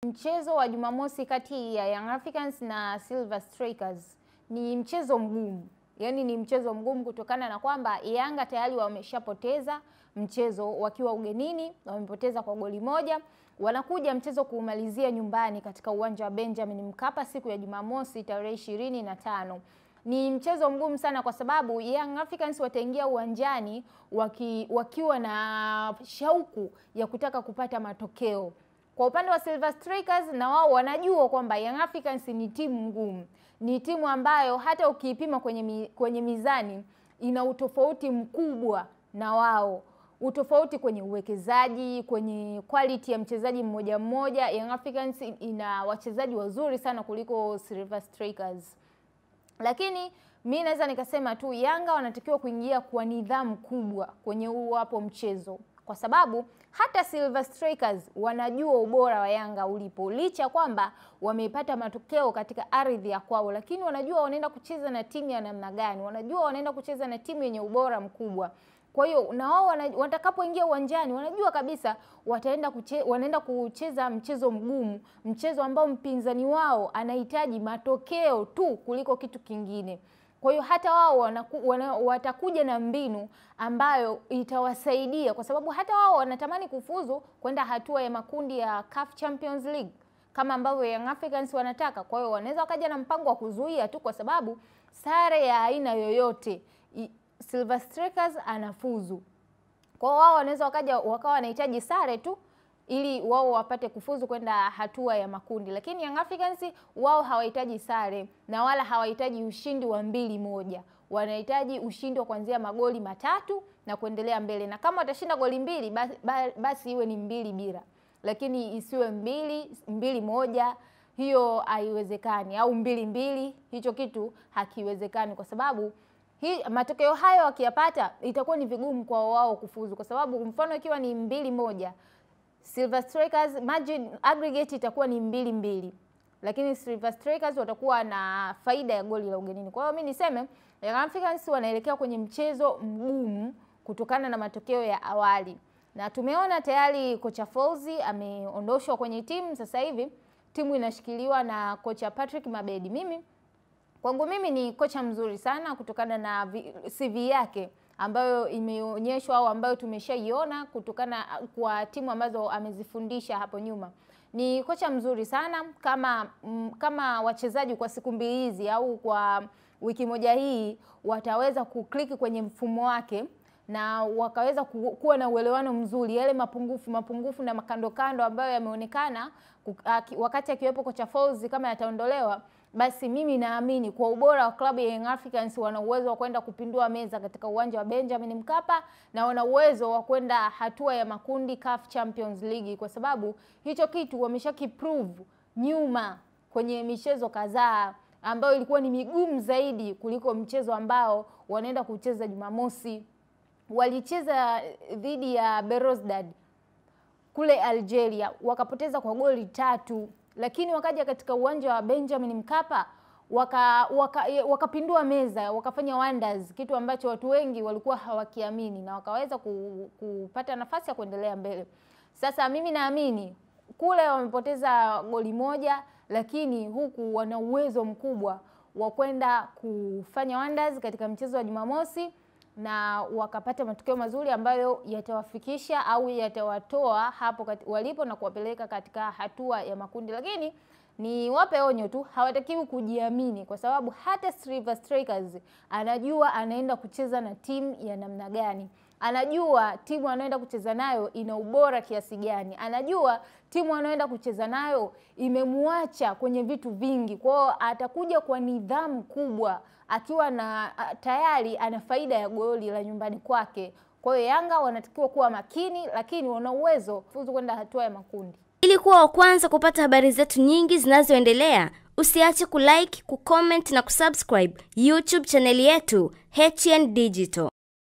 Mchezo wa Jumamosi kati ya Young Africans na Silver Strikers ni mchezo mgumu. Yaani ni mchezo mgumu kutokana na kwamba Yanga tayari wameshapoteza mchezo wakiwa ugenini, wamepoteza kwa goli moja. Wanakuja mchezo kuumalizia nyumbani katika uwanja wa Benjamin Mkapa siku ya Jumamosi tarehe 25. Ni mchezo mgumu sana kwa sababu Young Africans wataingia uwanjani wakiwa na shauku ya kutaka kupata matokeo. Kwa upande wa Silver Strikers na wao wanajua kwamba Young Africans ni timu ngumu. Ni timu ambayo hata ukiipima kwenye mizani ina utofauti mkubwa na wao. Utofauti kwenye uwekezaji, kwenye quality ya mchezaji mmoja mmoja. Young Africans ina wachezaji wazuri sana kuliko Silver Strikers. Lakini mimi naweza nikasema tu Yanga wanatakiwa kuingia kwa nidhamu kubwa kwenye hapo mchezo. Kwa sababu hata Silver Strikers wanajua ubora wa Yanga ulipo. Licha kwamba wameipata matokeo katika ardhi ya kwao, lakini wanajua wanaenda kucheza na timu ya namna gani. Wanajua wanaenda kucheza na timu yenye ubora mkubwa. Kwa hiyo na wao watakapoingia uwanjani wanajua kabisa wanaenda kucheza mchezo mgumu, mchezo ambao mpinzani wao anahitaji matokeo tu kuliko kitu kingine. Kwa hiyo hata wao watakuja na mbinu ambayo itawasaidia, kwa sababu hata wao wanatamani kufuzu kwenda hatua ya makundi ya CAF Champions League kama ambavyo Young Africans wanataka. Kwa hiyo wanaweza wakaja na mpango wa kuzuia tu, kwa sababu sare ya aina yoyote Silver Strikers anafuzu. Kwa hiyo wao wanaweza wakawa wanahitaji sare tu ili wao wapate kufuzu kwenda hatua ya makundi. Lakini Young Africans wao hawahitaji sare na wala hawahitaji ushindi wa 2-1. Wanahitaji ushindi wa kuanzia magoli 3 na kuendelea mbele. Na kama watashinda goli 2 basi iwe ni 2-0. Lakini isiwe 2-1, hiyo haiwezekani, au 2-2, hicho kitu hakiwezekani, kwa sababu matokeo hayo wakiyapata itakuwa ni vigumu kwa wao kufuzu, kwa sababu mfano ikiwa ni 2-1, Silver Strikers margin aggregate itakuwa ni 2-2, lakini Silver Strikers watakuwa na faida ya goli la ugenini. Kwa hiyo mimi niseme Young Africans wanaelekea kwenye mchezo mgumu kutokana na matokeo ya awali. Na tumeona tayari kocha Folz ameondoshwa kwenye timu. Sasa hivi timu inashikiliwa na kocha Patrick Mabedi. Kwangu mimi ni kocha mzuri sana kutokana na CV yake ambayo imeonyeshwa au ambayo tumeshaiona kutokana kwa timu ambazo amezifundisha hapo nyuma. Ni kocha mzuri sana. Kama wachezaji kwa siku mbili hizi au kwa wiki moja hii wataweza kukliki kwenye mfumo wake na wakaweza kuwa na uelewano mzuri, yale mapungufu na makando ambayo yameonekana wakati akiwepo kocha Folz kama yataondolewa, basi mimi naamini kwa ubora wa klabu ya Young Africans wana uwezo wa kwenda kupindua meza katika uwanja wa Benjamin Mkapa, na wana uwezo wa kwenda hatua ya makundi CAF Champions League, kwa sababu hicho kitu wameshakiprove nyuma kwenye michezo kadhaa ambayo ilikuwa ni migumu zaidi kuliko mchezo ambao wanaenda kucheza Jumamosi. Walicheza dhidi ya Belouizdad kule Algeria, wakapoteza kwa goli 3, lakini wakaja katika uwanja wa Benjamin Mkapa wakapindua meza, wakafanya wonders, kitu ambacho watu wengi walikuwa hawakiamini, na wakaweza kupata nafasi ya kuendelea mbele. Sasa mimi naamini kule wamepoteza goli 1, lakini huku wana uwezo mkubwa wa kwenda kufanya wonders katika mchezo wa Jumamosi na wakapata matokeo mazuri ambayo yatawafikisha au yatawatoa hapo walipo na kuwapeleka katika hatua ya makundi. Lakini ni wape onyo tu, hawatakiwi kujiamini, kwa sababu hata Silver Strikers anajua anaenda kucheza na timu ya namna gani. Anajua timu anaenda kucheza nayo ina ubora kiasi gani. Anajua timu anaenda kucheza nayo imemuacha kwenye vitu vingi. Kwa hiyo atakuja kwa nidhamu kubwa akiwa na tayari ana faida ya goli la nyumbani kwake. Kwa hiyo Yanga wanatakiwa kuwa makini, lakini wana uwezo kufuzu kwenda hatua ya makundi. Ili kuwa wa kwanza kupata habari zetu nyingi zinazoendelea, usiache kulike, kucomment na kusubscribe YouTube channel yetu HN Digital.